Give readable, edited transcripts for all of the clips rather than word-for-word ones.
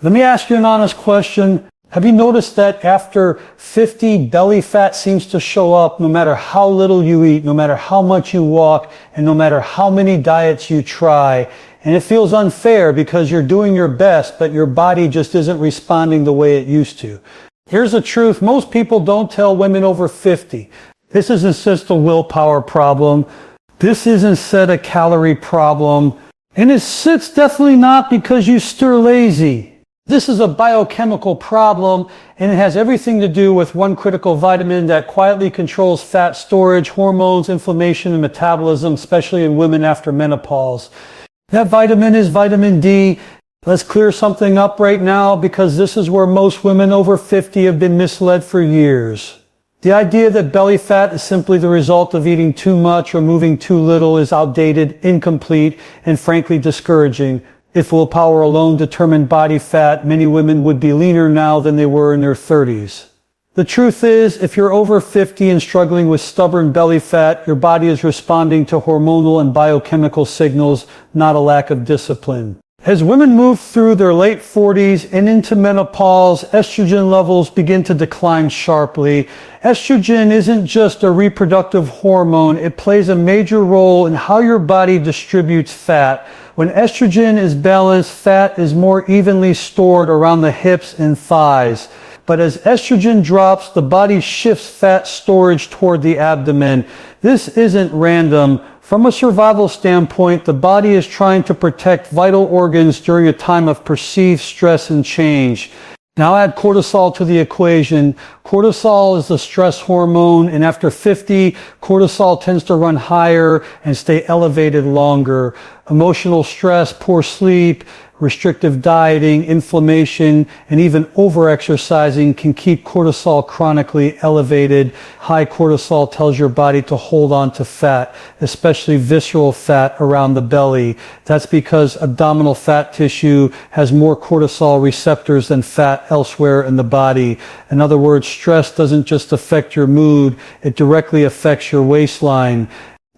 Let me ask you an honest question. Have you noticed that after 50, belly fat seems to show up no matter how little you eat, no matter how much you walk, and no matter how many diets you try? And it feels unfair because you're doing your best, but your body just isn't responding the way it used to. Here's the truth. Most people don't tell women over 50. This isn't just a willpower problem. This isn't set a calorie problem. And it's definitely not because you're still lazy. This is a biochemical problem, and it has everything to do with one critical vitamin that quietly controls fat storage, hormones, inflammation, and metabolism, especially in women after menopause. That vitamin is vitamin D. Let's clear something up right now, because this is where most women over 50 have been misled for years. The idea that belly fat is simply the result of eating too much or moving too little is outdated, incomplete, and frankly discouraging. If willpower alone determined body fat, many women would be leaner now than they were in their 30s. The truth is, if you're over 50 and struggling with stubborn belly fat, your body is responding to hormonal and biochemical signals, not a lack of discipline. As women move through their late 40s and into menopause, estrogen levels begin to decline sharply. Estrogen isn't just a reproductive hormone. It plays a major role in how your body distributes fat. When estrogen is balanced, fat is more evenly stored around the hips and thighs. But as estrogen drops, the body shifts fat storage toward the abdomen. This isn't random. From a survival standpoint, the body is trying to protect vital organs during a time of perceived stress and change. Now add cortisol to the equation. Cortisol is the stress hormone, and after 50, cortisol tends to run higher and stay elevated longer. Emotional stress, poor sleep, restrictive dieting, inflammation, and even overexercising can keep cortisol chronically elevated. High cortisol tells your body to hold on to fat, especially visceral fat around the belly. That's because abdominal fat tissue has more cortisol receptors than fat elsewhere in the body. In other words, stress doesn't just affect your mood, it directly affects your waistline.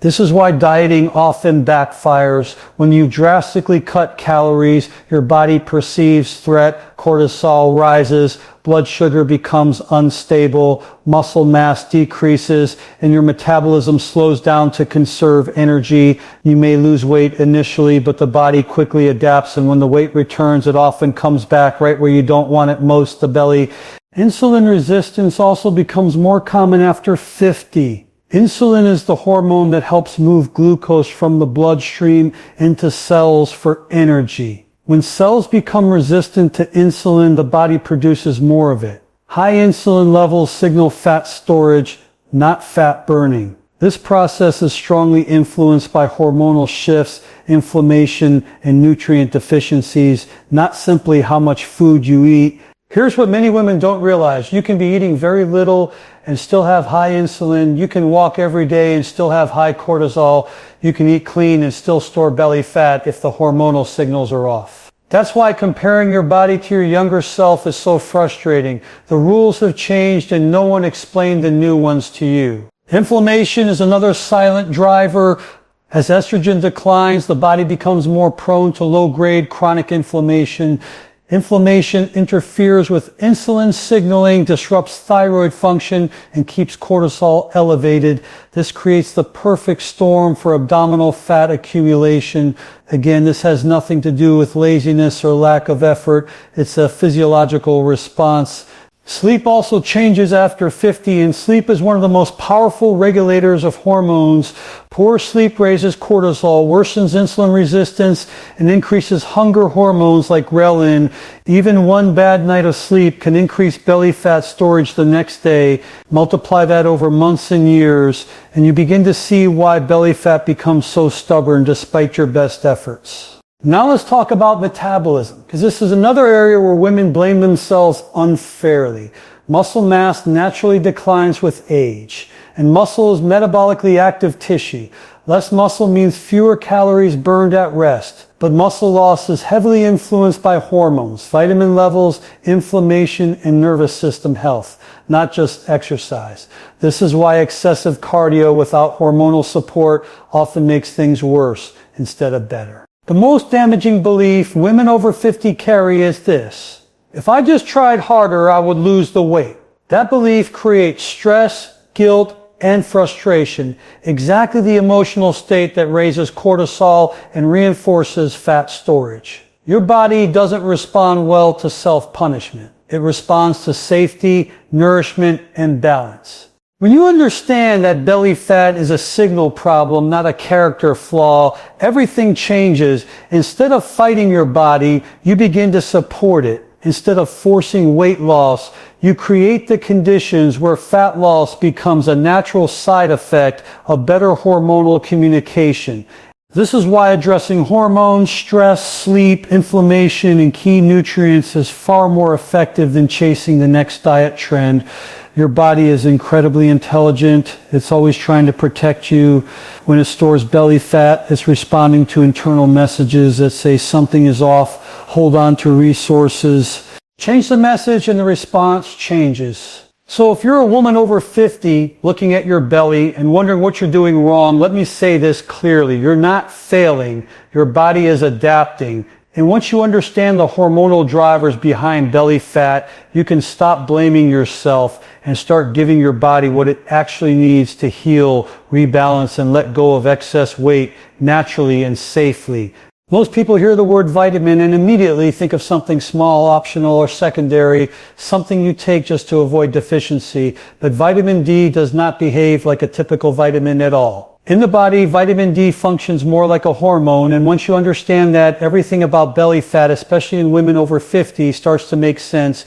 This is why dieting often backfires. When you drastically cut calories, your body perceives threat, cortisol rises, blood sugar becomes unstable, muscle mass decreases, and your metabolism slows down to conserve energy. You may lose weight initially, but the body quickly adapts, and when the weight returns, it often comes back right where you don't want it most, the belly. Insulin resistance also becomes more common after 50. Insulin is the hormone that helps move glucose from the bloodstream into cells for energy. When cells become resistant to insulin, the body produces more of it. High insulin levels signal fat storage, not fat burning. This process is strongly influenced by hormonal shifts, inflammation, and nutrient deficiencies, not simply how much food you eat. Here's what many women don't realize. You can be eating very little and still have high insulin. You can walk every day and still have high cortisol. You can eat clean and still store belly fat if the hormonal signals are off. That's why comparing your body to your younger self is so frustrating. The rules have changed and no one explained the new ones to you. Inflammation is another silent driver. As estrogen declines, the body becomes more prone to low-grade chronic inflammation. Inflammation interferes with insulin signaling, disrupts thyroid function, and keeps cortisol elevated. This creates the perfect storm for abdominal fat accumulation. Again, this has nothing to do with laziness or lack of effort. It's a physiological response. Sleep also changes after 50, and sleep is one of the most powerful regulators of hormones. Poor sleep raises cortisol, worsens insulin resistance, and increases hunger hormones like ghrelin. Even one bad night of sleep can increase belly fat storage the next day. Multiply that over months and years, and you begin to see why belly fat becomes so stubborn despite your best efforts. Now let's talk about metabolism, because this is another area where women blame themselves unfairly. Muscle mass naturally declines with age, and muscle is metabolically active tissue. Less muscle means fewer calories burned at rest, but muscle loss is heavily influenced by hormones, vitamin levels, inflammation, and nervous system health, not just exercise. This is why excessive cardio without hormonal support often makes things worse instead of better. The most damaging belief women over 50 carry is this: if I just tried harder, I would lose the weight. That belief creates stress, guilt, and frustration, exactly the emotional state that raises cortisol and reinforces fat storage. Your body doesn't respond well to self-punishment. It responds to safety, nourishment, and balance. When you understand that belly fat is a signal problem, not a character flaw, everything changes. Instead of fighting your body, you begin to support it. Instead of forcing weight loss, you create the conditions where fat loss becomes a natural side effect of better hormonal communication. This is why addressing hormones, stress, sleep, inflammation, and key nutrients is far more effective than chasing the next diet trend. Your body is incredibly intelligent. It's always trying to protect you. When it stores belly fat, it's responding to internal messages that say something is off. Hold on to resources. Change the message and the response changes. So if you're a woman over 50 looking at your belly and wondering what you're doing wrong, let me say this clearly. You're not failing. Your body is adapting. And once you understand the hormonal drivers behind belly fat, you can stop blaming yourself and start giving your body what it actually needs to heal, rebalance, and let go of excess weight naturally and safely. Most people hear the word vitamin and immediately think of something small, optional, or secondary, something you take just to avoid deficiency. But vitamin D does not behave like a typical vitamin at all. In the body, vitamin D functions more like a hormone, and once you understand that, everything about belly fat, especially in women over 50, starts to make sense.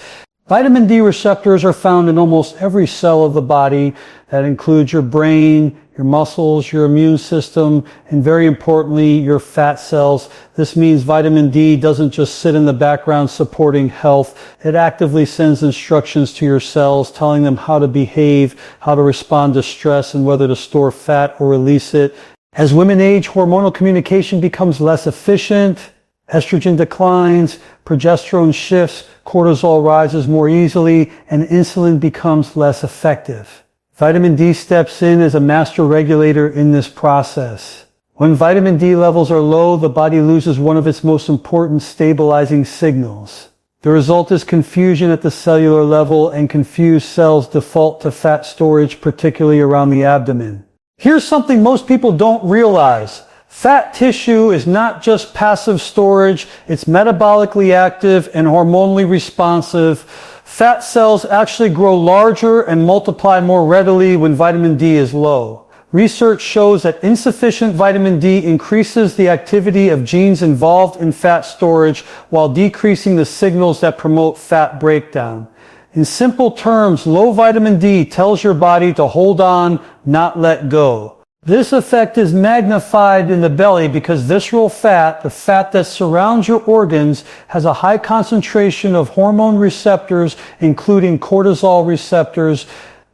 Vitamin D receptors are found in almost every cell of the body. That includes your brain, your muscles, your immune system, and very importantly, your fat cells. This means vitamin D doesn't just sit in the background supporting health. It actively sends instructions to your cells, telling them how to behave, how to respond to stress, and whether to store fat or release it. As women age, hormonal communication becomes less efficient. Estrogen declines, progesterone shifts, cortisol rises more easily, and insulin becomes less effective. Vitamin D steps in as a master regulator in this process. When vitamin D levels are low, the body loses one of its most important stabilizing signals. The result is confusion at the cellular level, and confused cells default to fat storage, particularly around the abdomen. Here's something most people don't realize. Fat tissue is not just passive storage, it's metabolically active and hormonally responsive. Fat cells actually grow larger and multiply more readily when vitamin D is low. Research shows that insufficient vitamin D increases the activity of genes involved in fat storage while decreasing the signals that promote fat breakdown. In simple terms, low vitamin D tells your body to hold on, not let go. This effect is magnified in the belly because visceral fat, the fat that surrounds your organs, has a high concentration of hormone receptors, including cortisol receptors.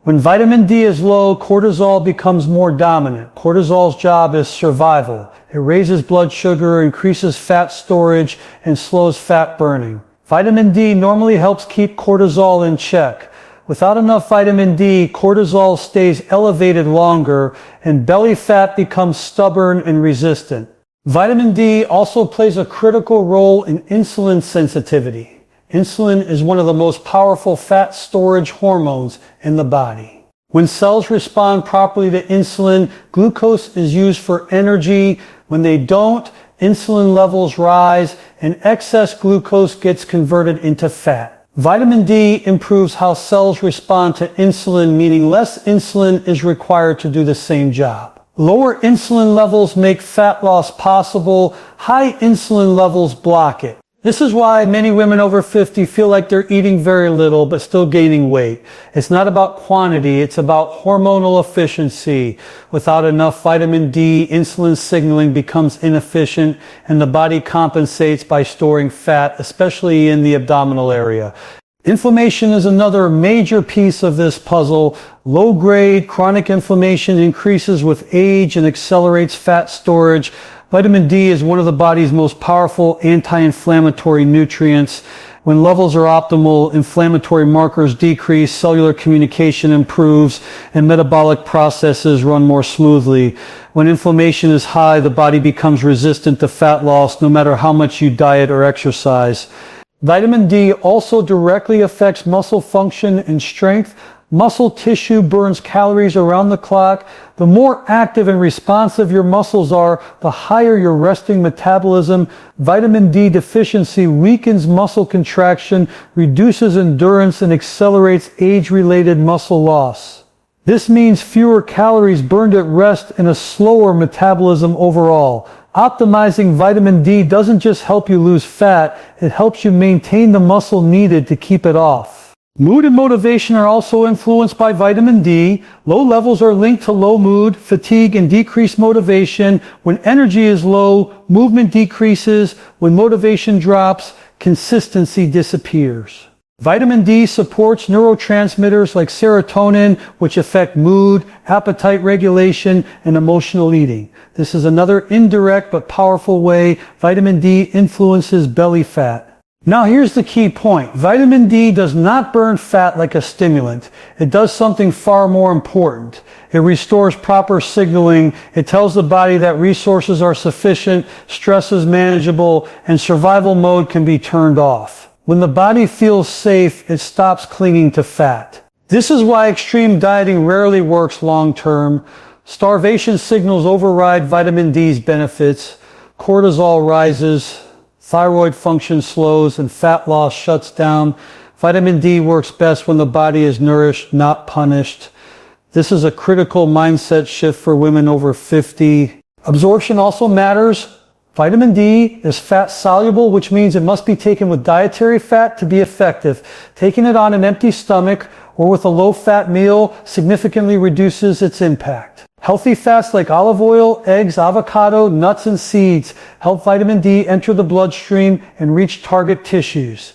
When vitamin D is low, cortisol becomes more dominant. Cortisol's job is survival. It raises blood sugar, increases fat storage, and slows fat burning. Vitamin D normally helps keep cortisol in check. Without enough vitamin D, cortisol stays elevated longer and belly fat becomes stubborn and resistant. Vitamin D also plays a critical role in insulin sensitivity. Insulin is one of the most powerful fat storage hormones in the body. When cells respond properly to insulin, glucose is used for energy. When they don't, insulin levels rise and excess glucose gets converted into fat. Vitamin D improves how cells respond to insulin, meaning less insulin is required to do the same job. Lower insulin levels make fat loss possible. High insulin levels block it. This is why many women over 50 feel like they're eating very little but still gaining weight. It's not about quantity, it's about hormonal efficiency. Without enough vitamin D, insulin signaling becomes inefficient and the body compensates by storing fat, especially in the abdominal area. Inflammation is another major piece of this puzzle. Low-grade chronic inflammation increases with age and accelerates fat storage. Vitamin D is one of the body's most powerful anti-inflammatory nutrients. When levels are optimal, inflammatory markers decrease, cellular communication improves, and metabolic processes run more smoothly. When inflammation is high, the body becomes resistant to fat loss no matter how much you diet or exercise. Vitamin D also directly affects muscle function and strength. Muscle tissue burns calories around the clock. The more active and responsive your muscles are, the higher your resting metabolism. Vitamin D deficiency weakens muscle contraction, reduces endurance, and accelerates age-related muscle loss. This means fewer calories burned at rest and a slower metabolism overall. Optimizing vitamin D doesn't just help you lose fat, it helps you maintain the muscle needed to keep it off. Mood and motivation are also influenced by vitamin D. Low levels are linked to low mood, fatigue, and decreased motivation. When energy is low, movement decreases. When motivation drops, consistency disappears. Vitamin D supports neurotransmitters like serotonin, which affect mood, appetite regulation, and emotional eating. This is another indirect but powerful way vitamin D influences belly fat. Now here's the key point. Vitamin D does not burn fat like a stimulant. It does something far more important. It restores proper signaling. It tells the body that resources are sufficient, stress is manageable, and survival mode can be turned off. When the body feels safe, it stops clinging to fat. This is why extreme dieting rarely works long term. Starvation signals override vitamin D's benefits. Cortisol rises. Thyroid function slows and fat loss shuts down. Vitamin D works best when the body is nourished, not punished. This is a critical mindset shift for women over 50. Absorption also matters. Vitamin D is fat soluble, which means it must be taken with dietary fat to be effective. Taking it on an empty stomach or with a low-fat meal significantly reduces its impact. Healthy fats like olive oil, eggs, avocado, nuts, and seeds help vitamin D enter the bloodstream and reach target tissues.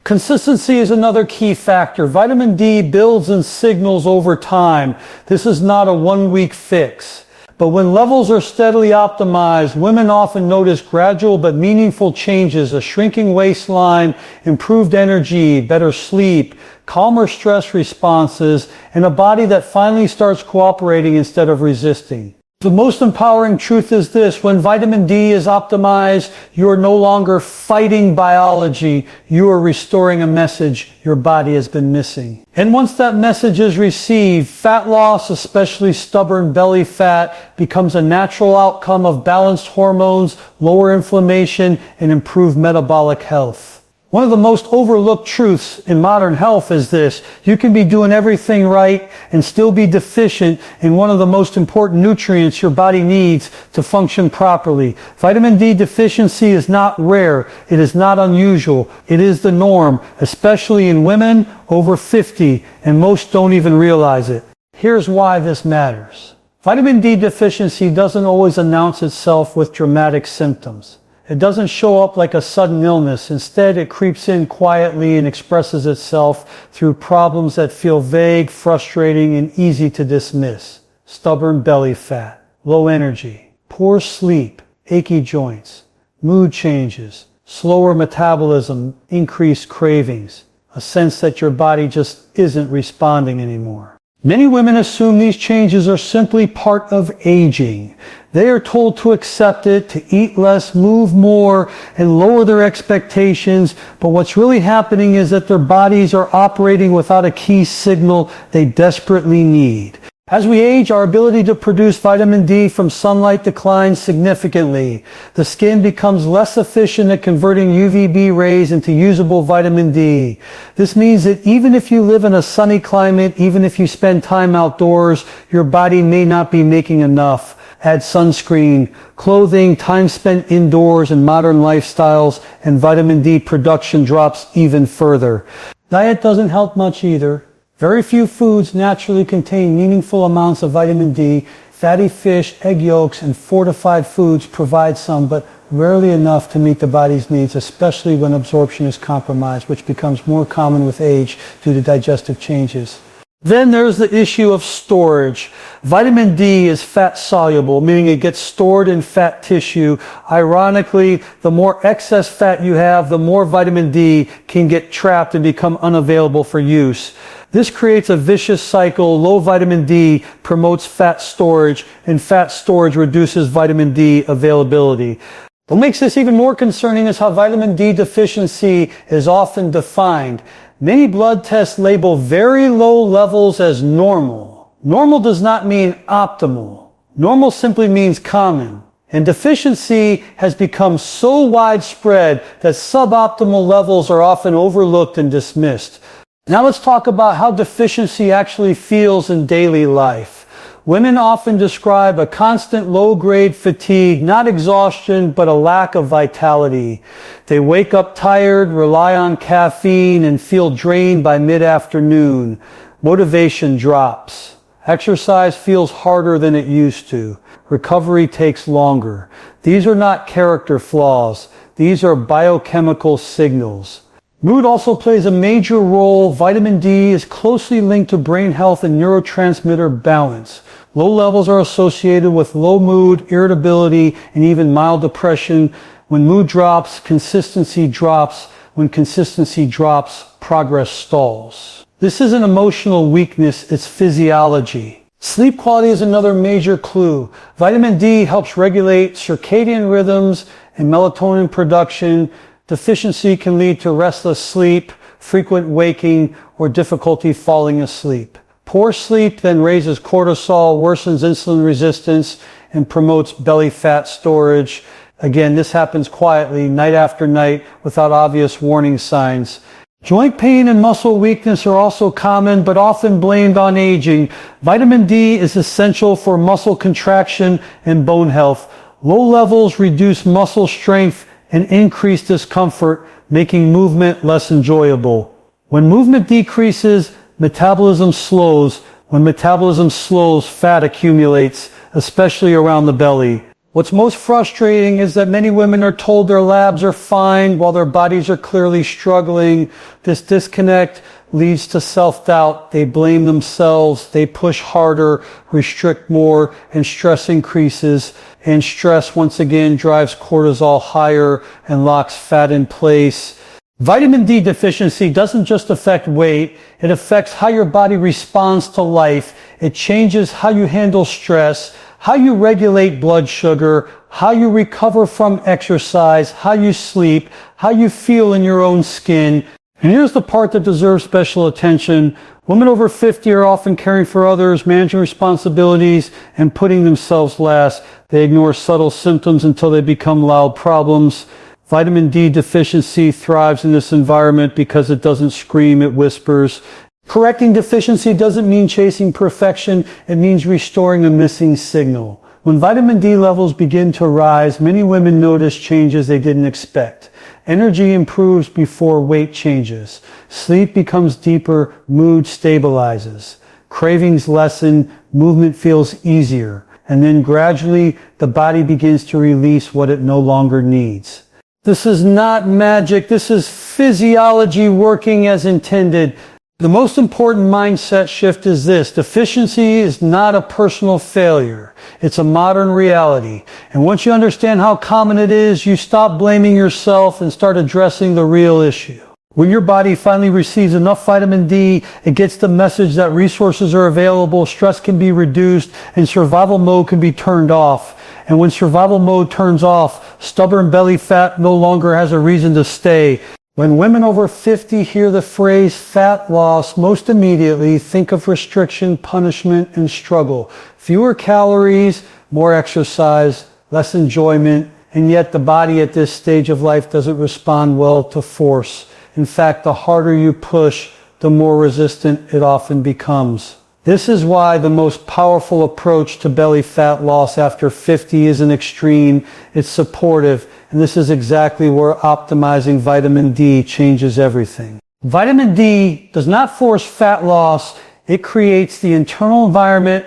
Consistency is another key factor. Vitamin D builds and signals over time. This is not a one-week fix. But when levels are steadily optimized, women often notice gradual but meaningful changes: a shrinking waistline, improved energy, better sleep, calmer stress responses, and a body that finally starts cooperating instead of resisting. The most empowering truth is this: when vitamin D is optimized, you are no longer fighting biology, you are restoring a message your body has been missing. And once that message is received, fat loss, especially stubborn belly fat, becomes a natural outcome of balanced hormones, lower inflammation, and improved metabolic health. One of the most overlooked truths in modern health is this: you can be doing everything right and still be deficient in one of the most important nutrients your body needs to function properly. Vitamin D deficiency is not rare. It is not unusual. It is the norm, especially in women over 50, and most don't even realize it. Here's why this matters. Vitamin D deficiency doesn't always announce itself with dramatic symptoms. It doesn't show up like a sudden illness. Instead, it creeps in quietly and expresses itself through problems that feel vague, frustrating, and easy to dismiss. Stubborn belly fat, low energy, poor sleep, achy joints, mood changes, slower metabolism, increased cravings, a sense that your body just isn't responding anymore. Many women assume these changes are simply part of aging. They are told to accept it, to eat less, move more, and lower their expectations. But what's really happening is that their bodies are operating without a key signal they desperately need. As we age, our ability to produce vitamin D from sunlight declines significantly. The skin becomes less efficient at converting UVB rays into usable vitamin D. This means that even if you live in a sunny climate, even if you spend time outdoors, your body may not be making enough. Add sunscreen, clothing, time spent indoors, and modern lifestyles, and vitamin D production drops even further. Diet doesn't help much either. Very few foods naturally contain meaningful amounts of vitamin D. Fatty fish, egg yolks, and fortified foods provide some, but rarely enough to meet the body's needs, especially when absorption is compromised, which becomes more common with age due to digestive changes. Then there's the issue of storage. Vitamin D is fat soluble, meaning it gets stored in fat tissue. Ironically, the more excess fat you have, the more vitamin D can get trapped and become unavailable for use. This creates a vicious cycle. Low vitamin D promotes fat storage, and fat storage reduces vitamin D availability. What makes this even more concerning is how vitamin D deficiency is often defined. Many blood tests label very low levels as normal. Normal does not mean optimal. Normal simply means common. And deficiency has become so widespread that suboptimal levels are often overlooked and dismissed. Now let's talk about how deficiency actually feels in daily life. Women often describe a constant low-grade fatigue, not exhaustion, but a lack of vitality. They wake up tired, rely on caffeine, and feel drained by mid-afternoon. Motivation drops. Exercise feels harder than it used to. Recovery takes longer. These are not character flaws. These are biochemical signals. Mood also plays a major role. Vitamin D is closely linked to brain health and neurotransmitter balance. Low levels are associated with low mood, irritability, and even mild depression. When mood drops, consistency drops. When consistency drops, progress stalls. This isn't emotional weakness, it's physiology. Sleep quality is another major clue. Vitamin D helps regulate circadian rhythms and melatonin production. Deficiency can lead to restless sleep, frequent waking, or difficulty falling asleep. Poor sleep then raises cortisol, worsens insulin resistance, and promotes belly fat storage. Again, this happens quietly, night after night, without obvious warning signs. Joint pain and muscle weakness are also common, but often blamed on aging. Vitamin D is essential for muscle contraction and bone health. Low levels reduce muscle strength and increase discomfort, making movement less enjoyable. When movement decreases, metabolism slows. When metabolism slows, fat accumulates, especially around the belly. What's most frustrating is that many women are told their labs are fine while their bodies are clearly struggling. This disconnect leads to self-doubt. They blame themselves. They push harder, restrict more, and stress increases. And stress, once again, drives cortisol higher and locks fat in place. Vitamin D deficiency doesn't just affect weight. It affects how your body responds to life. It changes how you handle stress, how you regulate blood sugar, how you recover from exercise, how you sleep, how you feel in your own skin. And here's the part that deserves special attention. Women over 50 are often caring for others, managing responsibilities, and putting themselves last. They ignore subtle symptoms until they become loud problems. Vitamin D deficiency thrives in this environment because it doesn't scream, it whispers. Correcting deficiency doesn't mean chasing perfection, it means restoring a missing signal. When vitamin D levels begin to rise, many women notice changes they didn't expect. Energy improves before weight changes. Sleep becomes deeper, mood stabilizes. Cravings lessen, movement feels easier. And then gradually, the body begins to release what it no longer needs. This is not magic. This is physiology working as intended. The most important mindset shift is this. Deficiency is not a personal failure. It's a modern reality. And once you understand how common it is, you stop blaming yourself and start addressing the real issue. When your body finally receives enough vitamin D, it gets the message that resources are available, stress can be reduced, and survival mode can be turned off. And when survival mode turns off, stubborn belly fat no longer has a reason to stay. When women over 50 hear the phrase fat loss, most immediately think of restriction, punishment, and struggle. Fewer calories, more exercise, less enjoyment, and yet the body at this stage of life doesn't respond well to force. In fact, the harder you push, the more resistant it often becomes. This is why the most powerful approach to belly fat loss after 50 isn't extreme, it's supportive, and this is exactly where optimizing vitamin D changes everything. Vitamin D does not force fat loss, it creates the internal environment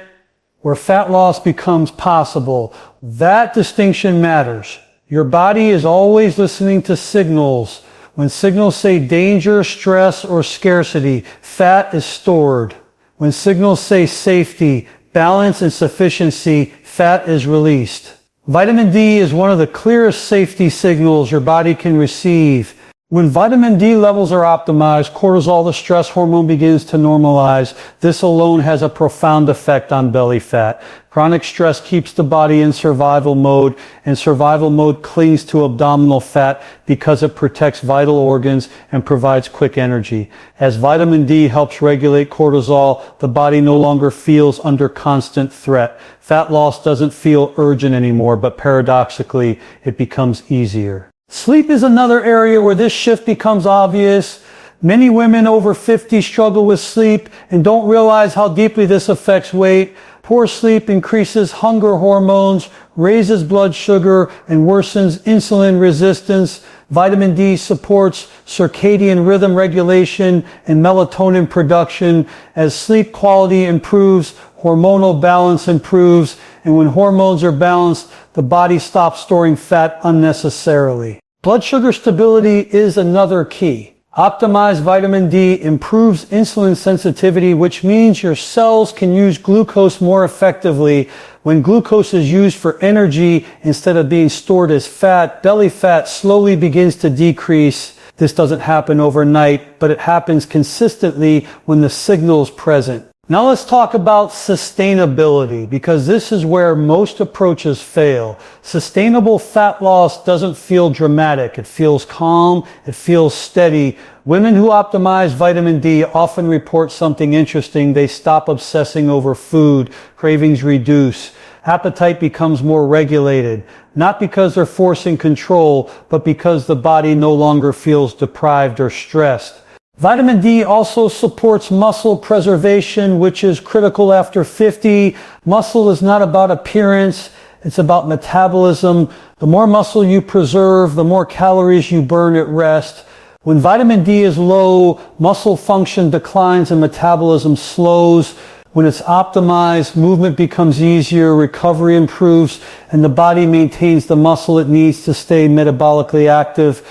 where fat loss becomes possible. That distinction matters. Your body is always listening to signals. When signals say danger, stress, or scarcity, fat is stored. When signals say safety, balance, and sufficiency, fat is released. Vitamin D is one of the clearest safety signals your body can receive. When vitamin D levels are optimized, cortisol, the stress hormone, begins to normalize. This alone has a profound effect on belly fat. Chronic stress keeps the body in survival mode, and survival mode clings to abdominal fat because it protects vital organs and provides quick energy. As vitamin D helps regulate cortisol, the body no longer feels under constant threat. Fat loss doesn't feel urgent anymore, but paradoxically, it becomes easier. Sleep is another area where this shift becomes obvious. Many women over 50 struggle with sleep and don't realize how deeply this affects weight. Poor sleep increases hunger hormones, raises blood sugar, and worsens insulin resistance. Vitamin D supports circadian rhythm regulation and melatonin production. As sleep quality improves, hormonal balance improves, and when hormones are balanced, the body stops storing fat unnecessarily. Blood sugar stability is another key. Optimized vitamin D improves insulin sensitivity, which means your cells can use glucose more effectively. When glucose is used for energy instead of being stored as fat, belly fat slowly begins to decrease. This doesn't happen overnight, but it happens consistently when the signal is present. Now let's talk about sustainability, because this is where most approaches fail. Sustainable fat loss doesn't feel dramatic. It feels calm. It feels steady. Women who optimize vitamin D often report something interesting. They stop obsessing over food. Cravings reduce. Appetite becomes more regulated. Not because they're forcing control, but because the body no longer feels deprived or stressed. Vitamin D also supports muscle preservation, which is critical after 50. Muscle is not about appearance, it's about metabolism. The more muscle you preserve, the more calories you burn at rest. When vitamin D is low, muscle function declines and metabolism slows. When it's optimized, movement becomes easier, recovery improves, and the body maintains the muscle it needs to stay metabolically active.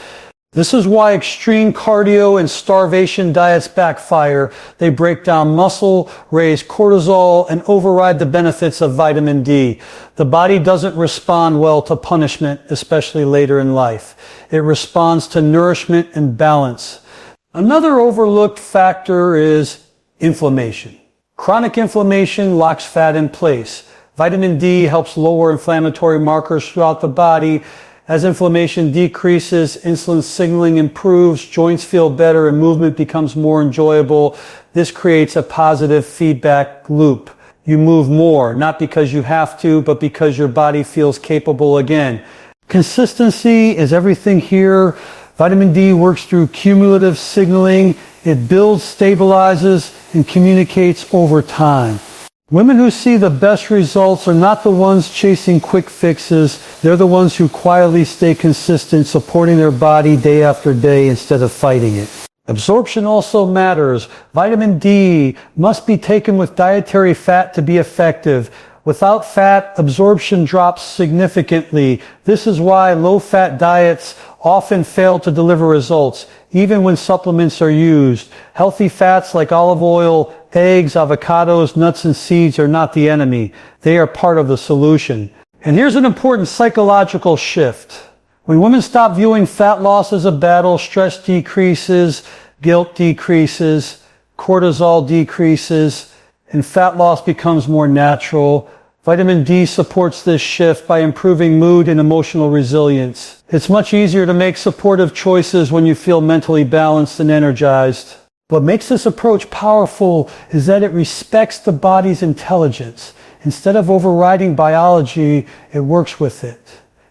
This is why extreme cardio and starvation diets backfire. They break down muscle, raise cortisol, and override the benefits of vitamin D. The body doesn't respond well to punishment, especially later in life. It responds to nourishment and balance. Another overlooked factor is inflammation. Chronic inflammation locks fat in place. Vitamin D helps lower inflammatory markers throughout the body. As inflammation decreases, insulin signaling improves, joints feel better, and movement becomes more enjoyable. This creates a positive feedback loop. You move more, not because you have to, but because your body feels capable again. Consistency is everything here. Vitamin D works through cumulative signaling. It builds, stabilizes, and communicates over time. Women who see the best results are not the ones chasing quick fixes. They're the ones who quietly stay consistent, supporting their body day after day instead of fighting it. Absorption also matters. Vitamin D must be taken with dietary fat to be effective. Without fat, absorption drops significantly. This is why low-fat diets often fail to deliver results, even when supplements are used. Healthy fats like olive oil, eggs, avocados, nuts, and seeds are not the enemy. They are part of the solution. And here's an important psychological shift. When women stop viewing fat loss as a battle, stress decreases, guilt decreases, cortisol decreases, and fat loss becomes more natural. Vitamin D supports this shift by improving mood and emotional resilience. It's much easier to make supportive choices when you feel mentally balanced and energized. What makes this approach powerful is that it respects the body's intelligence. Instead of overriding biology, it works with it.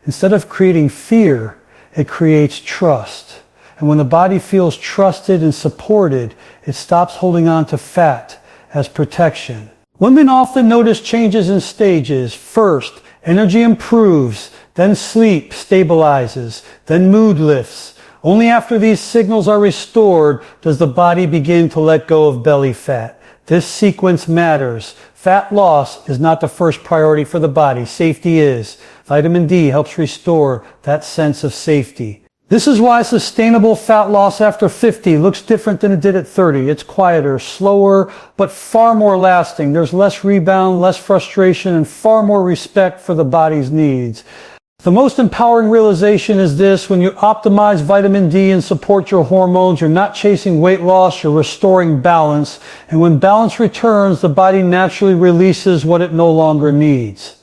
Instead of creating fear, it creates trust. And when the body feels trusted and supported, it stops holding on to fat as protection. Women often notice changes in stages. First, energy improves, then sleep stabilizes, then mood lifts. Only after these signals are restored does the body begin to let go of belly fat. This sequence matters. Fat loss is not the first priority for the body. Safety is. Vitamin D helps restore that sense of safety. This is why sustainable fat loss after 50 looks different than it did at 30. It's quieter, slower, but far more lasting. There's less rebound, less frustration, and far more respect for the body's needs. The most empowering realization is this: when you optimize vitamin D and support your hormones, you're not chasing weight loss, you're restoring balance. And when balance returns, the body naturally releases what it no longer needs.